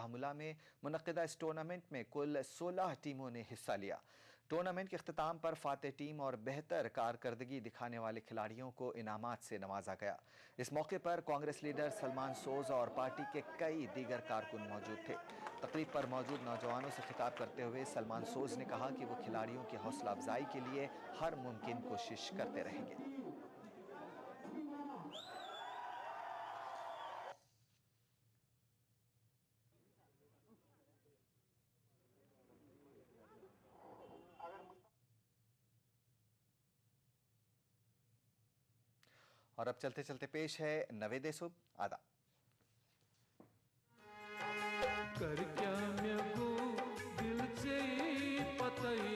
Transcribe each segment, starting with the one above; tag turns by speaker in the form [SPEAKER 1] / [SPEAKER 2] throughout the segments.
[SPEAKER 1] बारामूला में मुनक़िदा इस टूर्नामेंट में कुल 16 टीमों ने हिस्सा लिया। टूर्नामेंट के अख्ताम पर फातेह टीम और बेहतर कारकर्दगी दिखाने वाले खिलाड़ियों को इनामात से नवाजा गया। इस मौके पर कांग्रेस लीडर सलमान सोज और पार्टी के कई दीगर कारकुन मौजूद थे। तकरीब पर मौजूद नौजवानों से खिताब करते हुए सलमान सोज ने कहा कि वो खिलाड़ियों की हौसला अफजाई के लिए हर मुमकिन कोशिश करते रहेंगे। और अब चलते चलते पेश है नवेदे सुब आदा।
[SPEAKER 2] कर क्या मैं गो दिल से पतई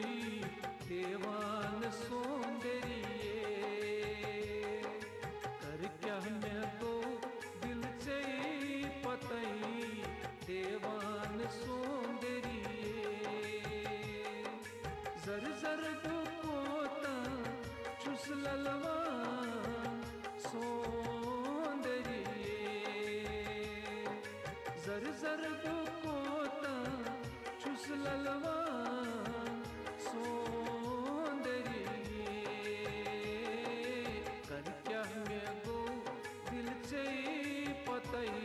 [SPEAKER 2] देवान सौंदर्य, कर क्या मैं गो दिल से पतई देवान सौंदर्य, जर जर कोता चुस ललवा सौंदर्य, जर जर कोता चुस ललवा सौंदर्य, कर क्या मैं गो दिल से पतई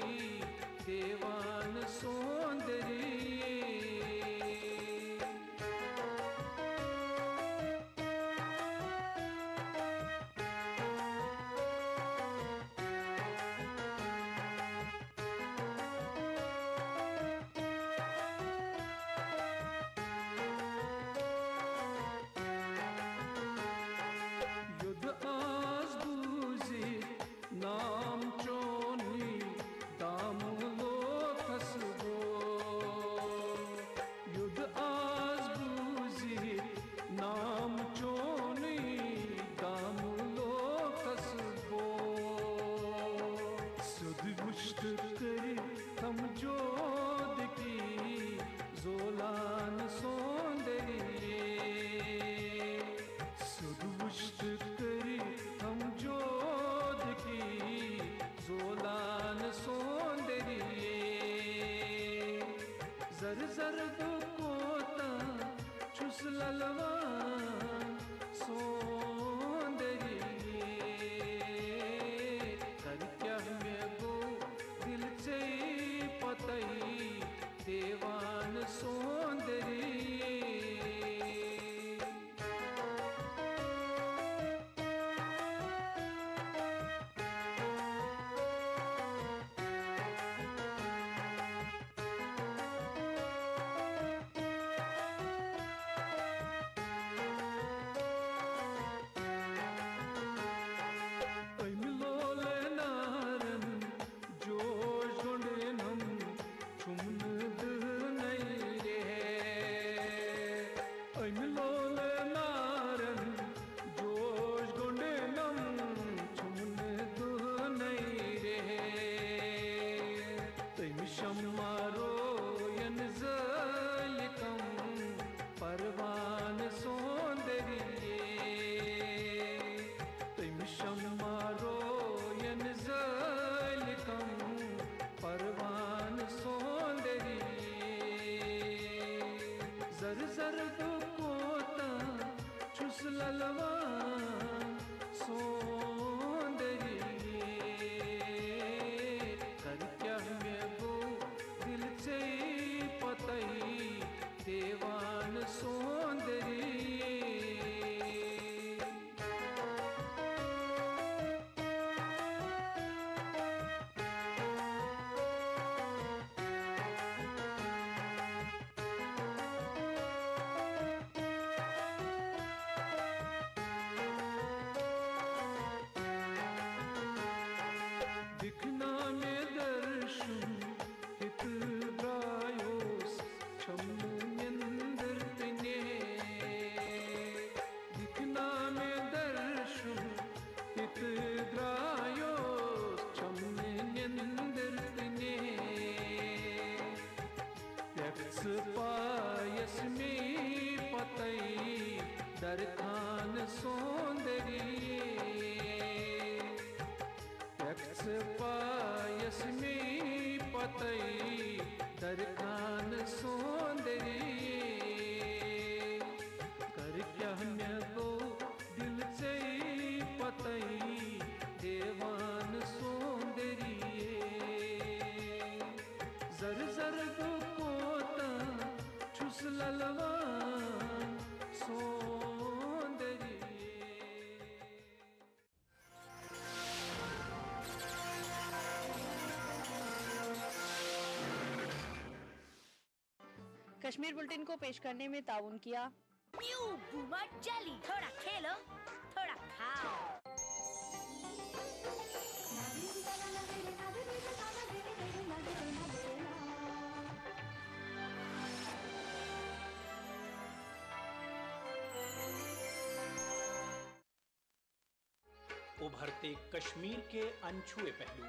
[SPEAKER 2] देवान सौंदर्य। नाम चोनी दाम लो खसबो, युद्ध आज बूझी नाम चोनी दाम लो खसबो, सुध मुश्त करी हम जोद की जोलान सौंदर्य, सुध मुश्त करी हम जोद की जोलान सौंदर्य, जर जर कोता चुस ललवा सौंदर्य, कर क्या मैं गो दिल से पतई देवान सौंदर्य। परवान सौंदर्य, तुम शम्मारो यन ज़ालिकम परवान सौंदर्य, जर जर कोता चुस ललवा सौंदर्य, कर क्या मैं गो दिल से पतई देवान सौंदर्य। दिखना में दर्शन हित ब्रायोस छम्निंदर तने, दिखना में दर्शन हित ब्रायोस छम्निंदर तने, यक्स पायस में पतई दरखान सौंदर्य, यक्स पायस में पतई दरखान मुसललवान सौंदर्य।
[SPEAKER 3] कश्मीर बुलेटिन को पेश करने में ताउन किया
[SPEAKER 4] न्यू बूमर जेली, थोड़ा खेलो थोड़ा खाओ।
[SPEAKER 5] उभरते कश्मीर के अनछुए पहलू,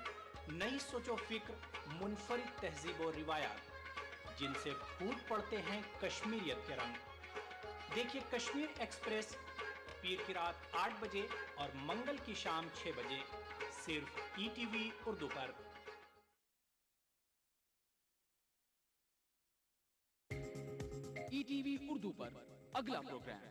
[SPEAKER 5] नई सोचो फिक्र, मुनफरिद तहजीब और रिवायात जिनसे फूट पड़ते हैं कश्मीरियत के रंग। देखिए कश्मीर एक्सप्रेस पीर की रात 8 बजे और मंगल की शाम 6 बजे सिर्फ ETV उर्दू पर।
[SPEAKER 6] ETV उर्दू पर अगला प्रोग्राम।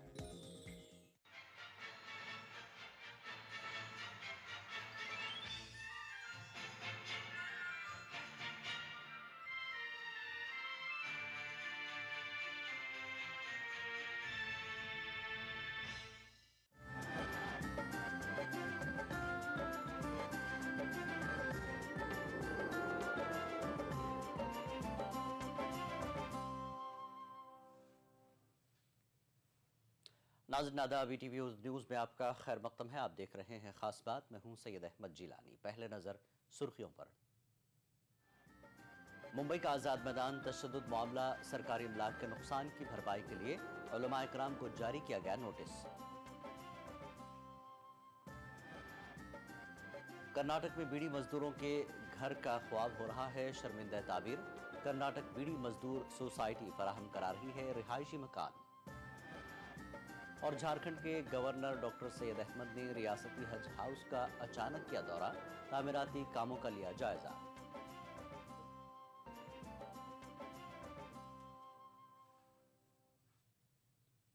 [SPEAKER 7] नाज़रीन आदाब, ETV न्यूज़ में आपका खैर मक़दम है। आप देख रहे हैं खास बात। मैं हूं सैयद अहमद जिलानी। पहले नज़र सुर्खियों पर। मुंबई का आज़ाद मैदान तशद्दुद मामला, सरकारी इमलाक के नुकसान की भरपाई के लिए उलमा इकराम को जारी किया गया नोटिस। कर्नाटक में बीड़ी मजदूरों के घर का ख्वाब हो रहा है शर्मिंदा ताबीर। कर्नाटक बीड़ी मजदूर सोसाइटी फराहम करा रही है रिहायशी मकान। और झारखंड के गवर्नर डॉक्टर सैयद अहमद ने रियासती हज हाउस का अचानक किया दौरा, तामीराती कामों का लिया जायजा।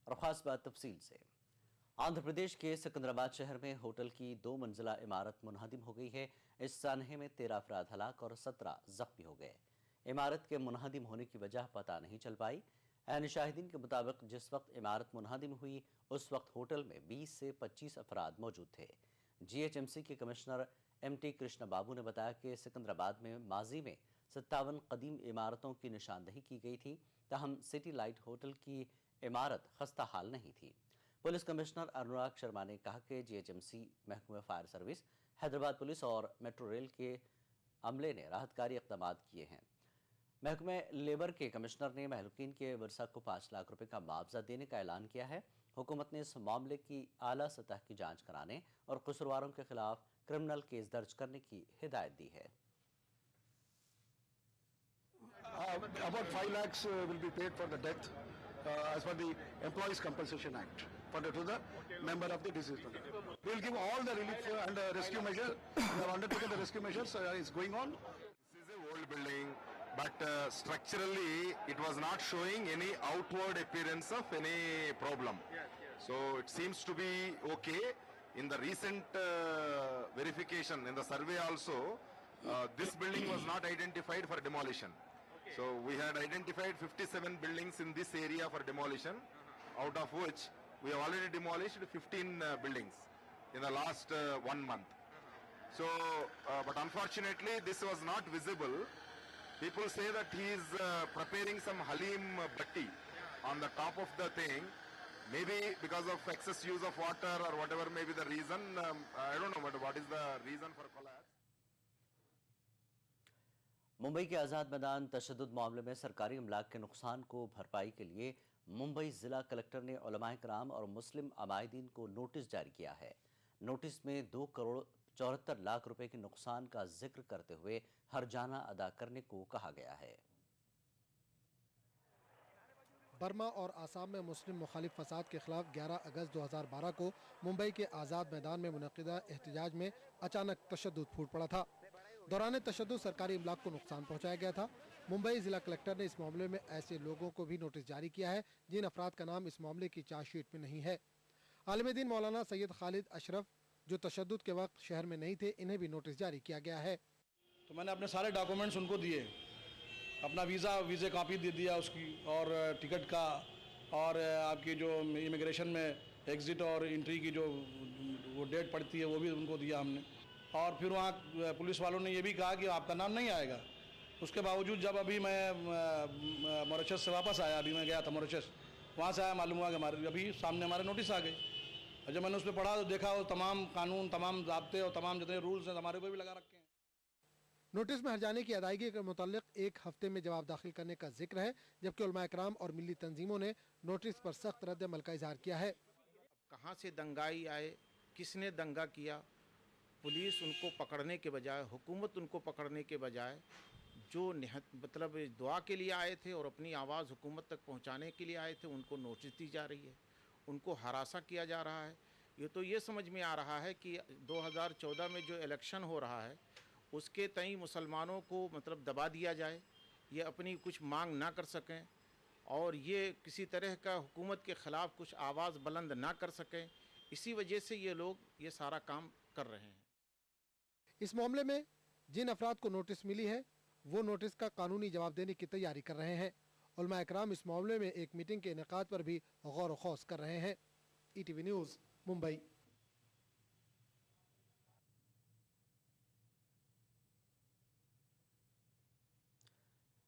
[SPEAKER 7] और खास बात तफसील से। आंध्र प्रदेश के सिकंदराबाद शहर में होटल की 2 मंजिला इमारत मुनहदिम हो गई है। इस सानहे में 13 अफराद हलाक और 17 जख्मी हो गए। इमारत के मुनहदिम होने की वजह पता नहीं चल पाई। ऐन शाहिदीन के मुताबिक जिस वक्त इमारत मुनहदिम हुई उस वक्त होटल में 20 से 25 अफराद मौजूद थे। GHMC के कमिश्नर MT कृष्ण बाबू ने बताया कि सिकंदराबाद में माजी में 57 कदीम इमारतों की निशानदही की गई थी, ताहम सिटी लाइट होटल की इमारत खस्ता हाल नहीं थी। पुलिस कमिश्नर अनुराग शर्मा ने कहा कि GHMC, महकमा फायर सर्विस, हैदराबाद पुलिस और मेट्रो रेल के अमले ने राहतकारी इक़दाम किए हैं। महकमे लेबर के कमिश्नर ने महलूकीन के वर्सा को 5 लाख रुपए का मुआवजा देने का ऐलान किया है। हुकूमत ने इस मामले की आला सतह की जांच कराने और कसूरवारों के खिलाफ क्रिमिनल केस दर्ज करने की हिदायत दी है।
[SPEAKER 8] About 5 lakhs will be paid for the death as per the Employees Compensation Act to the member of the deceased. We will give all the relief and rescue measures. We have undertaken the rescue measures. Is going on.
[SPEAKER 9] This is an old building, but structurally it was not showing any outward appearance of any problem. So it seems to be okay. In the recent verification in the survey also, this building was not identified for demolition. So we had identified 57 buildings in this area for demolition, out of which we have already demolished 15 buildings in the last 1 month. So, but unfortunately this was not visible. People say that he is preparing some halim batti on the top of the thing. Maybe because of excess use of water or whatever may be the reason. I don't know what is the reason for collapse.
[SPEAKER 7] Mumbai के आज़ाद मैदान तशद्दुद मामले में सरकारी इमलाक के नुकसान को भरपाई के लिए मुंबई जिला कलेक्टर ने उलमाए कराम और मुस्लिम अमायदीन को नोटिस जारी किया है। नोटिस में 2 करोड़ 74 लाख रुपए के नुकसान का जिक्र करते हुए हर्जाना अदा करने को कहा गया है।
[SPEAKER 10] बर्मा और आसाम में मुस्लिम मुखालिफ फसाद के खिलाफ 11 अगस्त 2012 को मुंबई के आज़ाद मैदान में मुनक़िदा एहतजाज में अचानक तशद्दुद फूट पड़ा था। दौरान तशद्दुद सरकारी इमलाक को नुकसान पहुंचाया गया था। मुंबई जिला कलेक्टर ने इस मामले में ऐसे लोगों को भी नोटिस जारी किया है जिन अफराद का नाम इस मामले की चार्जशीट में नहीं है। आलिम दीन मौलाना सैयद खालिद अशरफ जो तशद्दुद के वक्त शहर में नहीं थे, इन्हें भी नोटिस जारी किया गया है।
[SPEAKER 8] तो मैंने अपने सारे डॉक्यूमेंट्स उनको दिए अपना वीज़े कॉपी दे दिया उसकी, और टिकट का, और आपकी जो इमिग्रेशन में एग्ज़िट और एंट्री की जो वो डेट पड़ती है वो भी उनको दिया हमने। और फिर वहाँ पुलिस वालों ने ये भी कहा कि आपका नाम नहीं आएगा। उसके बावजूद जब अभी मैं मॉरिशस से वापस आया, अभी मैं गया था मॉरिशस, वहाँ से आया, मालूम हुआ कि हमारे अभी सामने हमारे नोटिस आ गई। और जब मैंने उस पर पढ़ा तो देखा वो तमाम कानून, तमाम ज़ाब्ते और तमाम जितने रूल्स हैं हमारे को भी लगा रखे हैं।
[SPEAKER 10] नोटिस में हर्जाने की अदायगी के मुतालिक 1 हफ्ते में जवाब दाखिल करने का जिक्र है, जबकि उलमा इकराम और मिली तंजीमों ने नोटिस पर सख्त रद्द अमल का इजहार किया है।
[SPEAKER 11] कहाँ से दंगाई आए, किसने दंगा किया, पुलिस उनको पकड़ने के बजाय, हुकूमत उनको पकड़ने के बजाय जो मतलब दुआ के लिए आए थे और अपनी आवाज़ हुकूमत तक पहुँचाने के लिए आए थे, उनको नोटिस दी जा रही है, उनको हरासा किया जा रहा है। ये तो ये समझ में आ रहा है कि 2014 में जो इलेक्शन हो रहा है उसके तई मुसलमानों को मतलब दबा दिया जाए, ये अपनी कुछ मांग ना कर सकें और ये किसी तरह का हुकूमत के ख़िलाफ़ कुछ आवाज़ बुलंद ना कर सकें, इसी वजह से ये लोग ये सारा काम कर रहे हैं।
[SPEAKER 10] इस मामले में जिन अफराद को नोटिस मिली है वो नोटिस का कानूनी जवाब देने की तैयारी कर रहे हैं। उलमा इकराम इस मामले में एक मीटिंग के इनेकाद पर भी गौर व खौस कर रहे हैं। ETV news, Mumbai.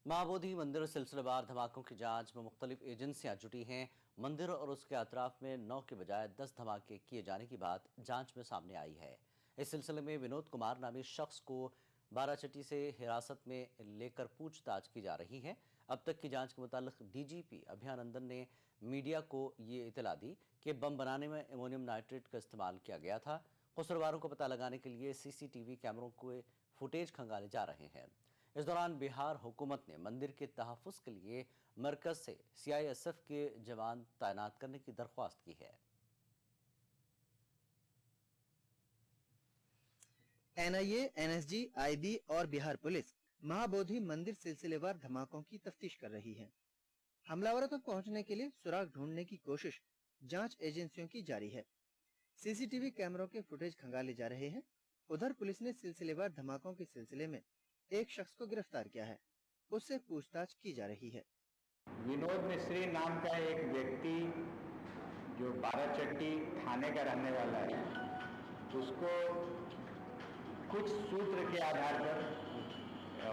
[SPEAKER 7] महाबोधि मंदिर सिलसिलेवार धमाकों की जांच में मुख्तलिफ एजेंसियां जुटी हैं। मंदिर और उसके अतराफ में 9 के बजाय 10 धमाके किए जाने की बात जांच में सामने आई है। इस सिलसिले में विनोद कुमार नामी शख्स को बाराचट्टी से हिरासत में लेकर पूछताछ की जा रही है। अब तक की जांच के मुताबिक DGP अभयानंदन ने मीडिया को ये इतला दी कि बम बनाने में अमोनियम नाइट्रेट का इस्तेमाल किया गया था। कसूरवारों को पता लगाने के लिए CCTV कैमरों के फुटेज खंगाले जा रहे हैं। इस दौरान बिहार हुकूमत ने मंदिर के तहफ़्फ़ुज़ के लिए मरकज़ से CISF के जवान तैनात करने की दरख्वास्त की है।
[SPEAKER 12] NIA, NSG, IB और बिहार पुलिस महाबोधि मंदिर सिलसिलेवार धमाकों की तफ्तीश कर रही है। हमलावरों तक पहुंचने के लिए सुराग ढूंढने की कोशिश जांच एजेंसियों की जारी है। CCTV कैमरों के फुटेज खंगाले जा रहे हैं। उधर पुलिस ने सिलसिलेवार धमाकों के सिलसिले में एक शख्स को गिरफ्तार किया है, उससे पूछताछ की जा रही है।
[SPEAKER 13] विनोद मिस्त्री नाम का एक व्यक्ति जो बाराचट्टी थाने का रहने वाला है, उसको कुछ सूत्र के आधार पर,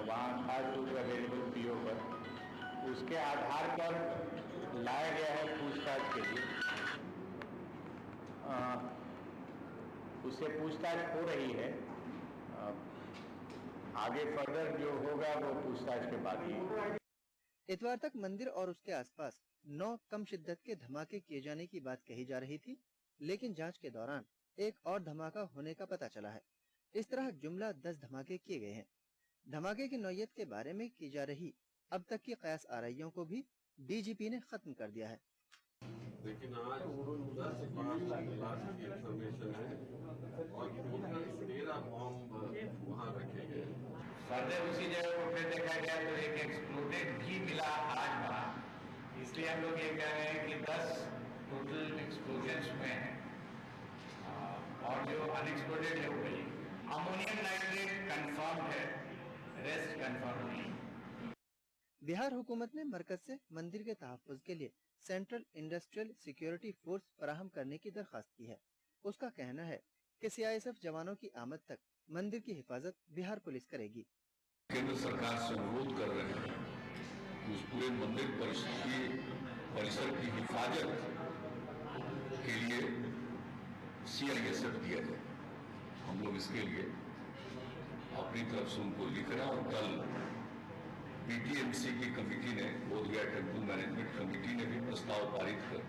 [SPEAKER 13] वहाँ था सूत्र अवेलेबल PO पर, उसके आधार पर लाया गया है पूछताछ के लिए। उससे पूछताछ हो रही है, आगे फर्दर जो होगा वो पूछताछ के बाद ही।
[SPEAKER 12] इतवार तक मंदिर और उसके आसपास 9 कम शिद्दत के धमाके किए जाने की बात कही जा रही थी, लेकिन जांच के दौरान एक और धमाका होने का पता चला है। इस तरह जुमला 10 धमाके किए गए हैं। धमाके की नौयत के बारे में की जा रही अब तक की कयास आराइयों को भी DGP ने खत्म कर दिया है।
[SPEAKER 14] लेकिन आज 10 से 5 लाख की इंफॉर्मेशन है और 13 बॉम्ब वहाँ रखे गए।
[SPEAKER 13] फर्दर उसी जगह को फिर देखा गया तो एक एक्सप्लोडेड भी मिला आज वहाँ, इसलिए हम लोग ये कह रहे हैं कि 10 टोटल एक्सप्लोजन्स हुए हैं और जो अनएक्सप्लोडेड है वो मिली। अमोनियम नाइट्रेट कंफर्म है, रेस्ट कंफर्म नहीं।
[SPEAKER 12] बिहार हुकूमत ने मरकज से मंदिर के तहफ़्फ़ुज़ के लिए सेंट्रल इंडस्ट्रियल सिक्योरिटी फोर्स फराहम करने की दरख्वास्त की है। उसका कहना है कि CISF जवानों की आमद तक मंदिर की हिफाजत बिहार पुलिस करेगी।
[SPEAKER 15] केंद्र सरकार से अनुरोध कर रहे हैं कि उस पूरे मंदिर परिसर की हिफाजत के लिए CISF दिया जाए। हम लोग इसके लिए अपनी तरफ से उनको लिख रहे हैं और कल PTMC की कमेटी ने, बोधगया टेम्पल मैनेजमेंट कमेटी ने भी प्रस्ताव पारित कर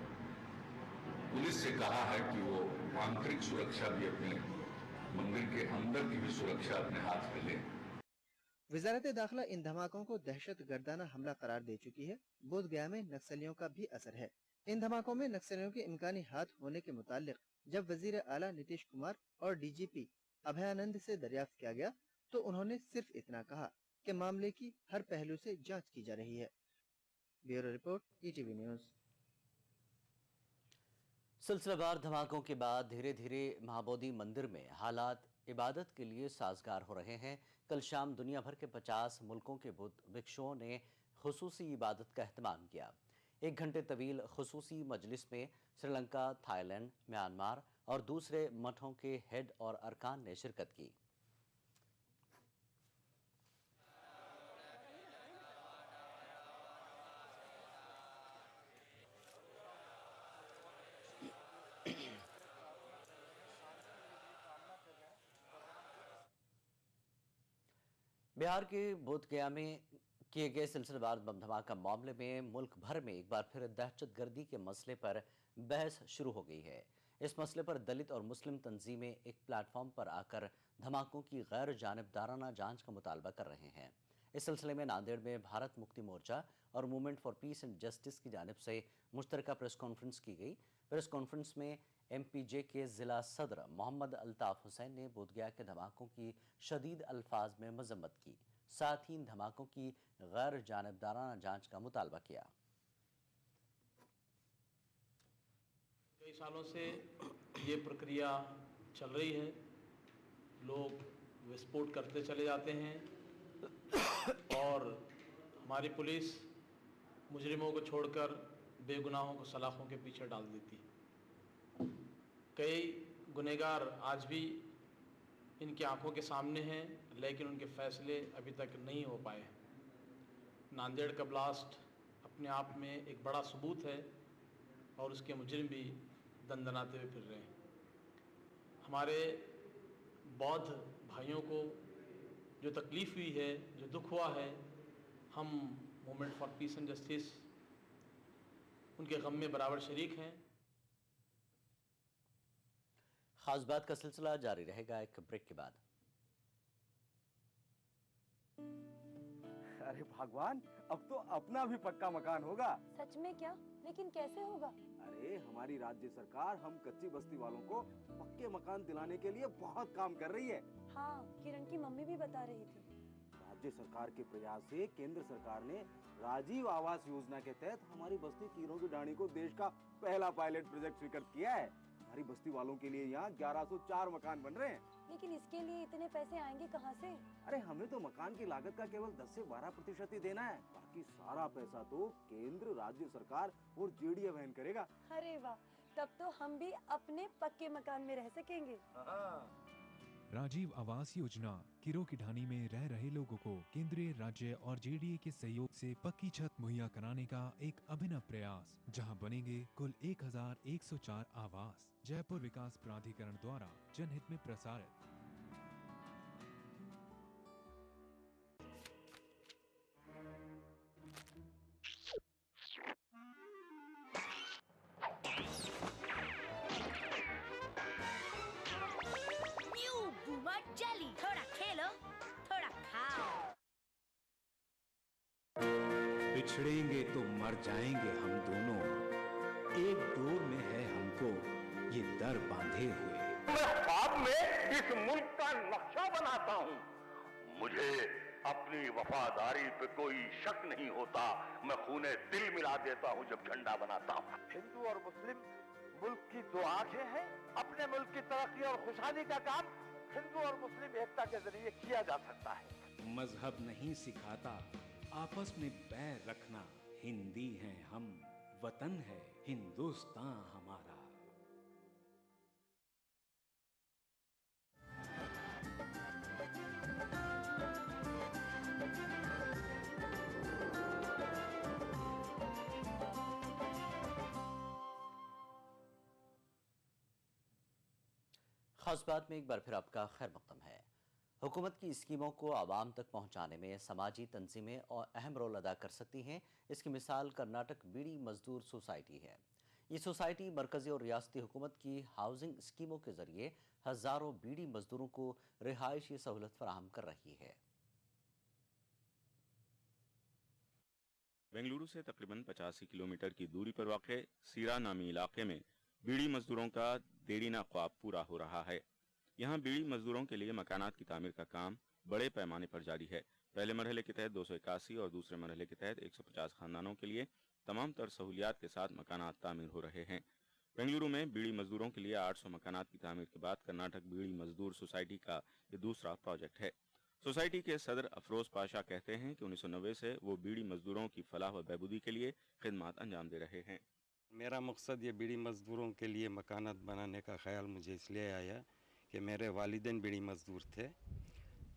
[SPEAKER 15] पुलिस से कहा है कि वो आंतरिक सुरक्षा भी अपने मंदिर के अंदर की भी सुरक्षा अपने हाथ में ले।
[SPEAKER 12] वजारत दाखिला इन धमाकों को दहशत गर्दाना हमला करार दे चुकी है। बोधगया में नक्सलियों का भी असर है। इन धमाकों में नक्सलियों के इम्कानी हाथ होने के मुतालिक जब वजीर आला नीतीश कुमार और DGP अभयानंद से दरियाफ्त किया गया तो उन्होंने सिर्फ इतना कहा कि मामले की हर पहलू से जांच की जा रही है। Bureau report, ETV news.
[SPEAKER 7] सिलसिलेवार धमाकों के बाद धीरे धीरे महाबोधि मंदिर में हालात इबादत के लिए साजगार हो रहे हैं। कल शाम दुनिया भर के 50 मुल्कों के बुद्ध भिक्षुओं ने खुसूसी इबादत का एहतमाम किया। 1 घंटे तवील खुसूसी मजलिस में श्रीलंका, थाईलैंड, म्यांमार और दूसरे मठों के हेड और अरकान ने शिरकत की। बिहार के बोधगया में किए गए सिलसिलेवार बम धमाका मामले में मुल्क भर में एक बार फिर दहशतगर्दी के मसले पर बहस शुरू हो गई है। इस मसले पर दलित और मुस्लिम तंजीमें एक प्लेटफॉर्म पर आकर धमाकों की गैर जानिबदाराना जांच का मुतालबा कर रहे हैं। इस सिलसिले में नांदेड़ में भारत मुक्ति मोर्चा और movement for piece and justice की जानिब से मुश्तरका प्रेस कॉन्फ्रेंस की गई। प्रेस कॉन्फ्रेंस में MPJ के जिला सदर मोहम्मद अल्ताफ हुसैन ने बोधगया के धमाकों की शदीद अल्फाज में मजम्मत की, साथ ही इन धमाकों की गैर जानिबदाराना जांच का मुतालबा किया।
[SPEAKER 16] कई सालों से ये प्रक्रिया चल रही है, लोग विस्फोट करते चले जाते हैं और हमारी पुलिस मुजरिमों को छोड़कर बेगुनाहों को सलाखों के पीछे डाल देती है। कई गुनहगार आज भी इनकी आंखों के सामने हैं, लेकिन उनके फैसले अभी तक नहीं हो पाए। नांदेड़ का ब्लास्ट अपने आप में एक बड़ा सबूत है और उसके मुजरिम भी दंदनाते हुए फिर रहे हैं। हमारे बौद्ध भाइयों को जो तकलीफ़ हुई है, जो दुख हुआ है, हम movement for piece and justice उनके गम में बराबर शरीक हैं।
[SPEAKER 7] खास बात का सिलसिला जारी रहेगा एक ब्रेक के बाद।
[SPEAKER 17] अरे भगवान, अब तो अपना भी पक्का मकान होगा।
[SPEAKER 18] सच में क्या? लेकिन कैसे होगा?
[SPEAKER 17] अरे हमारी राज्य सरकार हम कच्ची बस्ती वालों को पक्के मकान दिलाने के लिए बहुत काम कर रही है।
[SPEAKER 18] हाँ, किरण की मम्मी भी बता रही थी।
[SPEAKER 17] राज्य सरकार के प्रयास से केंद्र सरकार ने राजीव आवास योजना के तहत हमारी बस्ती कीरों की ढाणी को देश का पहला पायलट प्रोजेक्ट स्वीकृत किया है। हमारी बस्ती वालों के लिए यहाँ 1104 मकान बन रहे हैं।
[SPEAKER 18] लेकिन इसके लिए इतने पैसे आएंगे कहाँ से?
[SPEAKER 17] अरे हमें तो मकान की लागत का केवल 10 से 12% ही देना है। बाकी सारा पैसा तो केंद्र, राज्य सरकार और जेडीए वहन करेगा।
[SPEAKER 18] अरे वाह, तब तो हम भी अपने पक्के मकान में रह सकेंगे।
[SPEAKER 19] राजीव आवास योजना किरो की ढाणी में रह रहे लोगों को केंद्रीय, राज्य और जेडीए के सहयोग से पक्की छत मुहैया कराने का एक अभिनव प्रयास, जहां बनेंगे कुल 1104 आवास। जयपुर विकास प्राधिकरण द्वारा जनहित में प्रसारित।
[SPEAKER 4] जेली, थोड़ा खेलो, थोड़ा खाओ।
[SPEAKER 20] बिछड़ेंगे तो मर जाएंगे हम दोनों, एक डोर में है हमको ये दर बांधे हुए।
[SPEAKER 21] मैं ख्वाब में इस मुल्क का नक्शा बनाता हूँ। मुझे अपनी वफादारी पे कोई शक नहीं होता। मैं खूने दिल मिला देता हूँ जब झंडा बनाता हूँ।
[SPEAKER 22] हिंदू और मुस्लिम मुल्क की दो आंखें हैं। अपने मुल्क की तरक्की और खुशहाली का काम हिंदू और मुस्लिम एकता के जरिए किया जा सकता है।
[SPEAKER 20] मजहब नहीं सिखाता आपस में बैर रखना। हिंदी हैं हम, वतन है हिंदुस्तान हमारा।
[SPEAKER 7] खास बात में एक बार फिर आपका खैर मकदम है। हुकूमत की स्कीमों को आवाम तक पहुंचाने में समाजी तंजीमें और अहम रोल अदा कर सकती हैं। इसकी मिसाल कर्नाटक बीड़ी मजदूर सोसाइटी है। ये सोसाइटी मरकजी और रियासती हुकूमत की हाउसिंग स्कीमों के जरिए हजारों बीड़ी मजदूरों को रिहायशी सहूलत फराहम कर रही है।
[SPEAKER 23] बेंगलुरु से तकरीबन 85 किलोमीटर की दूरी पर वाक़े सीरा नामी इलाके में बीड़ी मजदूरों का देरीना ख्वाब पूरा हो रहा है। यहाँ बीड़ी मजदूरों के लिए मकानात की तामीर का काम बड़े पैमाने पर जारी है। पहले मरहले के तहत 281 और दूसरे मरहले के तहत 150 खानदानों के लिए तमाम तर सहूलियात के साथ मकानात तामीर हो रहे हैं। बेंगलुरु में बीड़ी मजदूरों के लिए 800 मकानात की तामीर के बाद कर्नाटक बीड़ी मजदूर सोसाइटी का ये दूसरा प्रोजेक्ट है। सोसाइटी के सदर अफरोज पाशा कहते हैं कि 1990 से वो बीड़ी मजदूरों की फलाह व बहबूदी के लिए खिदमत अंजाम दे रहे हैं।
[SPEAKER 1] मेरा मकसद ये बीड़ी मजदूरों के लिए मकानात बनाने का ख्याल मुझे इसलिए आया कि मेरे वालिदैन बीड़ी मजदूर थे,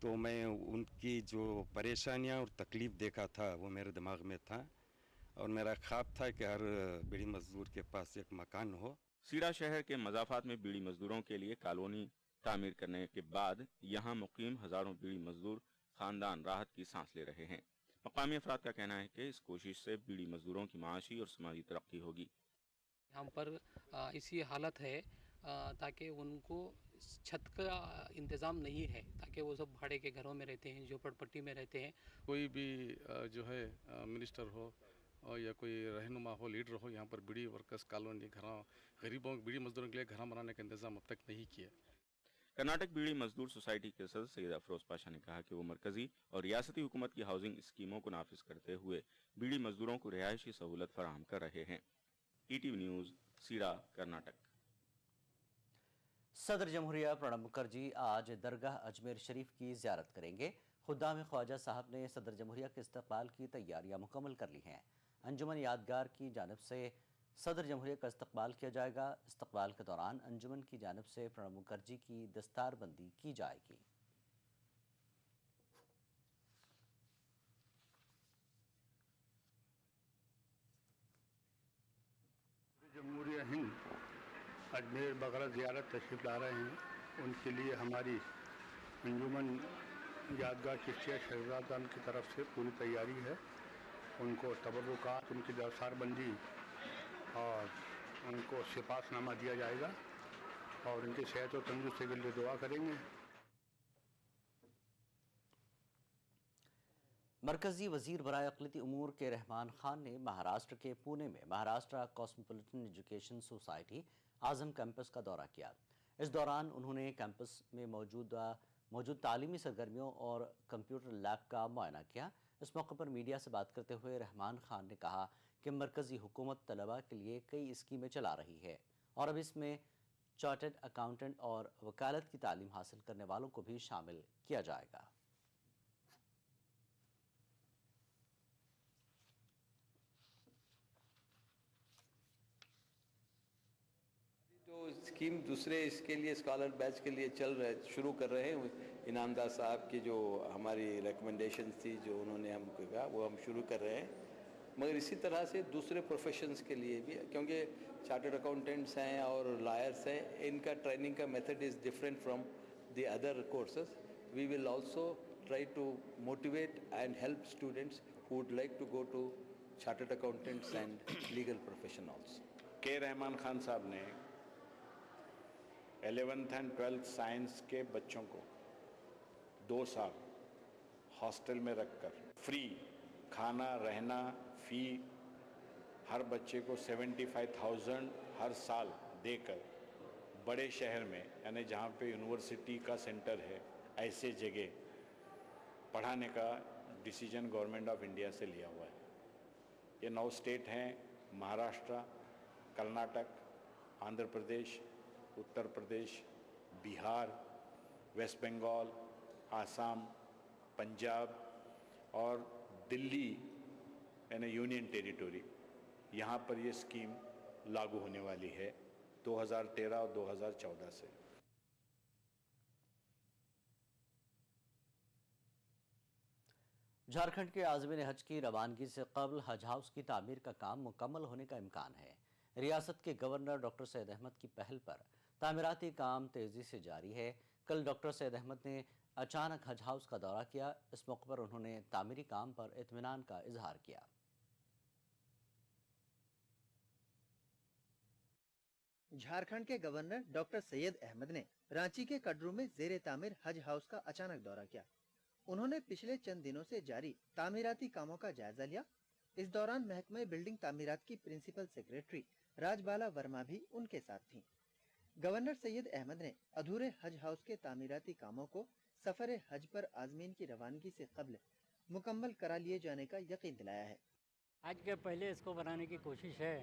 [SPEAKER 1] तो मैं उनकी जो परेशानियां और तकलीफ़ देखा था वो मेरे दिमाग में था और मेरा ख्वाब था कि हर बीड़ी मजदूर के पास एक मकान हो।
[SPEAKER 23] सीरा शहर के मजाफात में बीड़ी मजदूरों के लिए कॉलोनी तामीर करने के बाद यहाँ मुकीम हजारों बीड़ी मजदूर खानदान राहत की सांस ले रहे हैं। मकामी अफराद का कहना है कि इस कोशिश से बीड़ी मजदूरों की माशी और समाजी तरक्की होगी।
[SPEAKER 2] यहाँ पर इसी हालत है ताकि उनको छत का इंतज़ाम नहीं है, ताकि वो सब भाड़े के घरों में रहते हैं, झोपड़पट्टी में रहते हैं।
[SPEAKER 3] कोई भी जो है मिनिस्टर हो और या कोई रहनुमा हो, लीडर हो, यहाँ पर बीड़ी वर्कर्स कॉलोनी घर गरीबों बीड़ी मजदूरों के लिए घर बनाने का इंतजाम अब तक नहीं किया।
[SPEAKER 23] कर्नाटक बीड़ी मजदूर सोसाइटी के सदस्य सैयद अफरोज पाशा ने कहा कि वो मरकजी और रियासती हुकूमत की हाउसिंग स्कीमों को नाफिज करते हुए बीड़ी मजदूरों को रिहायशी सहूलत फराहम कर रहे हैं। ईटीवी न्यूज़, सीरा, कर्नाटक।
[SPEAKER 7] सदर जमहूरिया प्रणब मुखर्जी आज दरगाह अजमेर शरीफ की ज़ियारत करेंगे। खुद्दाम ख्वाजा साहब ने सदर जमहूरिया के इस्तकबाल की तैयारियां मुकम्मल कर ली हैं। अंजुमन यादगार की जानिब से सदर जमहूरिया का इस्तकबाल किया जाएगा। इस्तकबाल के दौरान अंजुमन की जानिब से प्रणब मुखर्जी की दस्तारबंदी की जाएगी।
[SPEAKER 8] जमहूरिया हिंद अजमेर बगैर ज़ियारत तशरीफ़ ला रहे हैं, उनके लिए हमारी अंजुमन यादगार चिश्तिया शहजादान की तरफ से पूरी तैयारी है। उनको तबर्रुकात, उनकी दस्तारबंदी और उनको सिपासनामा दिया जाएगा और उनकी सेहत और तंदुरुस्ती के लिए दुआ करेंगे।
[SPEAKER 7] मरकजी वजीर बराए अक़लियती उमूर के रहमान खान ने महाराष्ट्र के पुणे में महाराष्ट्र कॉस्मोपॉलिटन एजुकेशन सोसाइटी आज़म कैंपस का दौरा किया। इस दौरान उन्होंने कैंपस में मौजूद तालीमी सरगर्मियों और कंप्यूटर लैब का मुआयना किया। इस मौके पर मीडिया से बात करते हुए रहमान खान ने कहा कि मरकजी हुकूमत तलबा के लिए कई स्कीमें चला रही है और अब इसमें चार्टर्ड अकाउंटेंट और वकालत की तालीम हासिल करने वालों को भी शामिल किया जाएगा।
[SPEAKER 24] जो स्कीम दूसरे इसके लिए स्कॉलर बैच के लिए शुरू कर रहे हैं, इनामदार साहब की जो हमारी रिकमेंडेशन थी, जो उन्होंने हमको कहा, वो हम शुरू कर रहे हैं। मगर इसी तरह से दूसरे प्रोफेशंस के लिए भी, क्योंकि चार्टर्ड अकाउंटेंट्स हैं और लॉयर्स हैं, इनका ट्रेनिंग का method is different from the other courses. We will also try to motivate and help students who would like to go to chartered accountants and legal profession also.
[SPEAKER 17] K Rahman Khan साहब ने 11th and 12th science के बच्चों को 2 साल hostel में रखकर free खाना, रहना, फ़ी हर बच्चे को 75,000 हर साल देकर बड़े शहर में, यानी जहाँ पे यूनिवर्सिटी का सेंटर है, ऐसे जगह पढ़ाने का डिसीजन गवर्नमेंट ऑफ इंडिया से लिया हुआ है। ये 9 स्टेट हैं, महाराष्ट्र, कर्नाटक, आंध्र प्रदेश, उत्तर प्रदेश, बिहार, वेस्ट बंगाल, आसाम, पंजाब और दिल्ली यानी यूनियन टेरिटरी। यहाँ पर ये स्कीम लागू होने वाली है 2013 और 2014 से।
[SPEAKER 7] झारखंड के आज़मीन हज की रवानगी से कबल हज हाउस की तामीर का काम मुकम्मल होने का इम्कान है। रियासत के गवर्नर डॉक्टर सैयद अहमद की पहल पर तामीराती काम तेज़ी से जारी है। कल डॉक्टर सैयद अहमद ने अचानक हज हाउस का दौरा किया। इस मौके पर उन्होंने तामीरी काम पर इत्मीनान का इजहार किया।
[SPEAKER 12] झारखंड के गवर्नर डॉक्टर सैयद अहमद ने रांची के कटरू में जेरे तामीर हज हाउस का अचानक दौरा किया। उन्होंने पिछले चंद दिनों से जारी तामीराती कामों का जायजा लिया। इस दौरान महकमे बिल्डिंग तामीरात की प्रिंसिपल सेक्रेटरी राजबाला वर्मा भी उनके साथ थीं। गवर्नर सैयद अहमद ने अधूरे हज हाउस के तामीराती कामों को सफर हज पर आज़मीन की रवानगी से कबल मुकम्मल करा लिए जाने का यकीन दिलाया है।
[SPEAKER 25] आज के पहले इसको बनाने की कोशिश है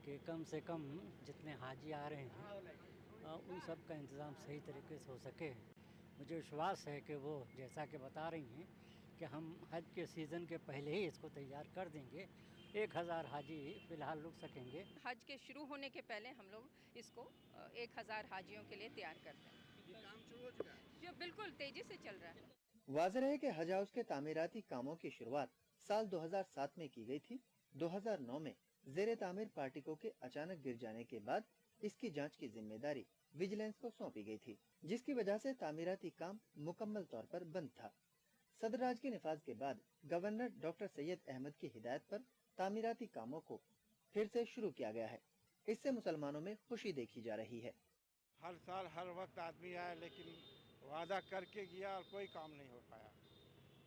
[SPEAKER 25] कि कम से कम जितने हाजी आ रहे हैं उन सब का इंतज़ाम सही तरीके से हो सके। मुझे विश्वास है कि वो जैसा कि बता रही हैं कि हम हज के सीज़न के पहले ही इसको तैयार कर देंगे। 1000 हाजी फ़िलहाल रुक सकेंगे।
[SPEAKER 5] हज के शुरू होने के पहले हम लोग इसको 1000 हाजियों के लिए तैयार करते हैं। ये काम शुरू हो चुका है? जो बिल्कुल तेजी से चल रहा है।
[SPEAKER 12] वाज़ेह है कि हज हाउस के तामीराती कामों की शुरुआत साल 2007 में की गई थी। 2009 में ज़ेरे तामीर पार्टिकों के अचानक गिर जाने के बाद इसकी जांच की जिम्मेदारी विजिलेंस को सौंपी गई थी, जिसकी वजह से तामीराती काम मुकम्मल तौर पर बंद था। सदर राज के निफाज के बाद गवर्नर डॉक्टर सैयद अहमद की हिदायत पर तामीराती कामों को फिर से शुरू किया गया है। इससे मुसलमानों में खुशी देखी जा रही है।
[SPEAKER 6] हर साल हर वक्त आदमी आया, लेकिन वादा करके गया और कोई काम नहीं हो पाया।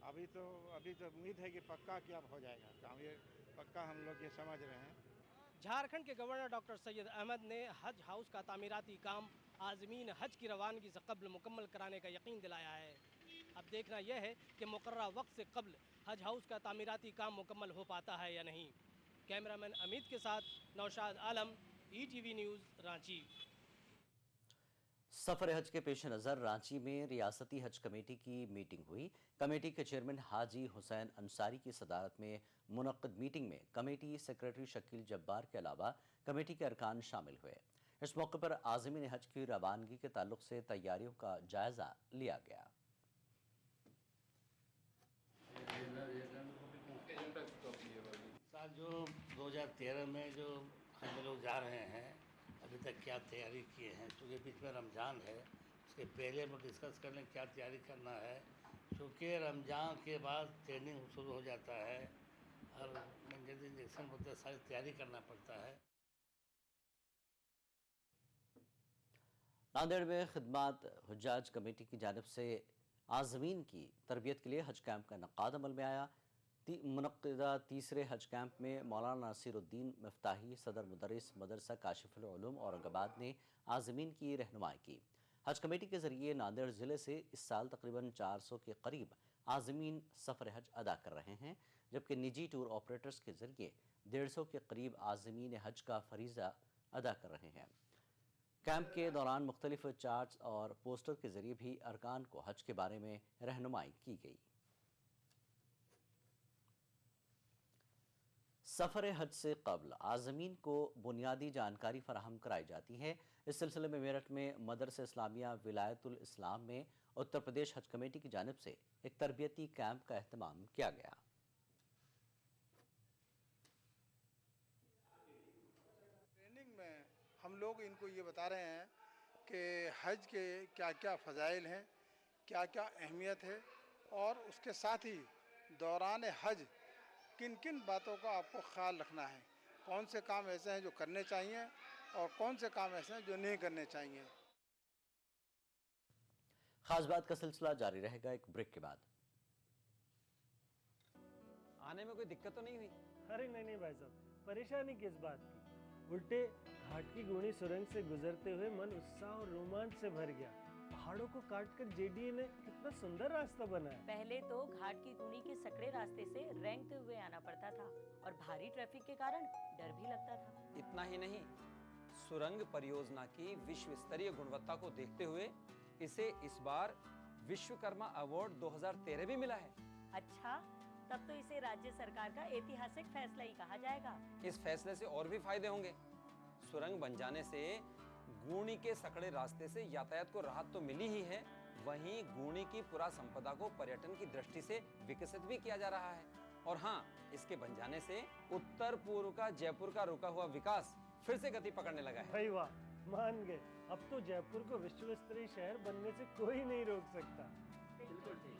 [SPEAKER 6] अभी तो उम्मीद है कि पक्का कि अब हो जाएगा काम, ये पक्का हम लोग ये समझ रहे हैं।
[SPEAKER 9] झारखंड के गवर्नर डॉक्टर सैयद अहमद ने हज हाउस का तामीराती काम आज़मीन हज की रवानगी से कब्ल मुकम्मल कराने का यकीन दिलाया है। अब देखना यह है कि मुकर्ररा वक्त से कब्ल हज हाउस का तामीराती काम मुकम्मल हो पाता है या नहीं। कैमरामैन अमित के साथ नौशाद आलम, ETV न्यूज़, रांची।
[SPEAKER 7] सफर हज के पेश नज़र रांची में रियासती हज कमेटी की मीटिंग हुई। कमेटी के चेयरमैन हाजी हुसैन अंसारी की सदारत में मुनक्किद मीटिंग में कमेटी सेक्रेटरी शकील जब्बार के अलावा कमेटी के अरकान शामिल हुए। इस मौके पर आज़मीन हज की रवानगी के ताल्लुक से तैयारियों का जायजा लिया गया।
[SPEAKER 10] साल जो 2013 में जो हम लोग जा रहे हैं, अभी तक क्या तैयारी किए हैं, क्योंकि बीच में रमज़ान है, उसके पहले हम डिस्कस कर लें क्या तैयारी करना है। क्योंकि रमज़ान के बाद ट्रेनिंग शुरू हो जाता है और इंजेक्शन होते हैं, सारी तैयारी करना पड़ता है।
[SPEAKER 7] नांदेड़ में खिदमत हुज्जाज कमेटी की जानिब से आज़मीन की तरबियत के लिए हज कैंप का इनेकाद अमल में आया। मुनक्किदा तीसरे हज कैंप में मौलाना नसीरुद्दीन मिफ्ताही सदर मुदर्रिस मदरसा काशिफुल उलूम औरंगाबाद ने आज़मीन की रहनुमाई की। हज कमेटी के जरिए नांदेड़ ज़िले से इस साल तकरीबन 400 के करीब आज़मीन सफ़र हज अदा कर रहे हैं, जबकि निजी टूर ऑपरेटर्स के जरिए 150 के करीब आज़मीन हज का फरीज़ा अदा कर रहे हैं। कैंप के दौरान मुख्तलिफ चार्ट्स और पोस्टर के जरिए भी अरकान को हज के बारे में रहनुमाई की गई। सफ़र हज से कबल आज़मीन को बुनियादी जानकारी फराहम कराई जाती है। इस सिलसिले में मेरठ में मदरसा इस्लामिया विलायतुल इस्लाम में उत्तर प्रदेश हज कमेटी की जानिब से एक तरबियती कैंप का एहतमाम किया गया।
[SPEAKER 6] ट्रेनिंग में हम लोग इनको ये बता रहे हैं कि हज के क्या क्या फ़ज़ाइल हैं, क्या क्या अहमियत है, और उसके साथ ही दौरान हज किन किन बातों का आपको ख्याल रखना है, कौन से काम ऐसे हैं जो करने चाहिए और कौन से काम ऐसे हैं जो नहीं करने चाहिए।
[SPEAKER 7] खास बात का सिलसिला जारी रहेगा एक ब्रेक के बाद।
[SPEAKER 11] आने में कोई दिक्कत तो नहीं हुई?
[SPEAKER 26] अरे नहीं भाई साहब, परेशानी किस बात की, उल्टे घाट की गुणी सुरंग से गुजरते हुए मन उत्साह और रोमांच से भर गया। पहाड़ों को काटकर JDA ने कितना सुंदर रास्ता बनाया।
[SPEAKER 4] पहले तो घाट की गुणी के सकड़े रास्ते से रेंगते हुए आना पड़ता था और भारी ट्रैफिक के कारण डर भी लगता था।
[SPEAKER 11] इतना ही नहीं, सुरंग परियोजना की विश्व स्तरीय गुणवत्ता को देखते हुए इसे इस बार विश्वकर्मा अवार्ड 2013 भी मिला है।
[SPEAKER 4] अच्छा, तब तो इसे राज्य सरकार का ऐतिहासिक फैसला ही कहा जाएगा।
[SPEAKER 11] इस फैसले से और भी फायदे होंगे। सुरंग बन जाने से गुणी के सकड़े रास्ते से यातायात को राहत तो मिली ही है, वहीं गुणी की पुरा संपदा को पर्यटन की दृष्टि से विकसित भी किया जा रहा है। और हाँ, इसके बन जाने से उत्तर पूर्व का जयपुर का रुका हुआ विकास फिर से गति पकड़ने लगा है।
[SPEAKER 26] भाई वाह, मान गए। अब तो जयपुर को विश्व स्तरीय शहर बनने से कोई नहीं रोक सकता।
[SPEAKER 4] बिल्कुल ठीक।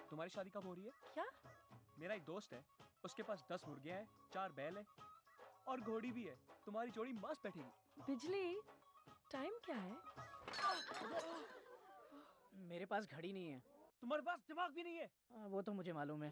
[SPEAKER 27] तुम्हारी शादी कब हो रही है?
[SPEAKER 4] क्या?
[SPEAKER 27] मेरा एक दोस्त है, उसके पास 10 मुर्गियां हैं, 4 बैल है और घोड़ी भी है। तुम्हारी जोड़ी मस्त बैठेगी।
[SPEAKER 28] बिजली, टाइम क्या है?
[SPEAKER 27] मेरे पास घड़ी नहीं है। तुम्हारे पास दिमाग भी नहीं है।
[SPEAKER 28] वो तो मुझे मालूम है।